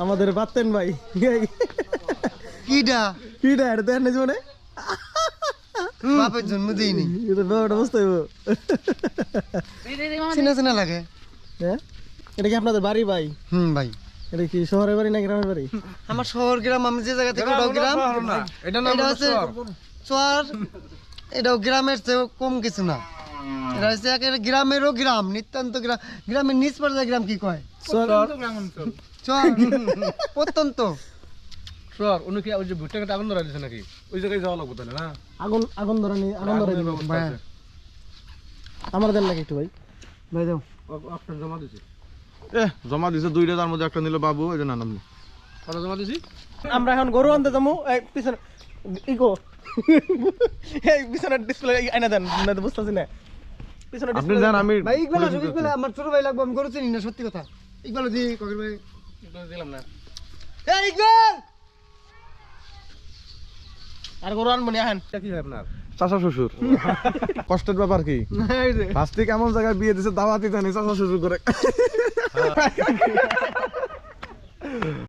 আমাদের বাতেন ভাই কিডা কিডা এটা দেন জীবনে বাপের জন্ম দেইনি এটা ব্যাপারটা বুঝতে হইব চিনা চিনা লাগে হ্যাঁ এটা কি আপনাদের বাড়ি ভাই ভাই এটা কি শহরের বাড়ি না গ্রামের বাড়ি আমার শহর গ্রাম আমি যে জায়গা থেকে ওটাও গ্রাম এটা না এটা হচ্ছে চর এটাও গ্রামের চেয়ে কম কিছু না এটা হচ্ছে একেবারে গ্রামেরও গ্রাম নিতান্ত গ্রাম গ্রামের নিচ পর্যায়ে গ্রাম কি কয় চর প্রত্যন্ত সর উনি কি ওই যে ভুট্টাকে আগুন ধরা দিছে নাকি ওই জায়গায় যাওয়া লাগবে তাহলে না আগুন ধরানি আগুন ধরাই দিব ভাই আমার দেন লাগে একটু ভাই ভাই দাও আপনার জমা দিছি জমা দিছে দুইটা, তার মধ্যে একটা নিল বাবু, এই যে নাম কত জমা দিছি আমরা এখন গরু আনতে যাবো পিছনে ইকো এই পিছনের ডিসপ্লে আইনা দেন না তো বুঝতেছি না পিছনে আপনি জান আমি ভাই ইকবাল আসুক ইকবাল আমার ছোট ভাই লাগবে আমি গরু চিনি না সত্যি কথা ইকবাল দি কবির ভাই দিলাম না এই ইকবাল আর গরু আনবো নি আহেন এটা কি হয় আপনার চাচা শ্বশুর কষ্টের ব্যাপার কি এই যে ফার্স্টে কেমন জায়গায় বিয়ে দিছে দাওয়াতি জানি চাচা শ্বশুর করে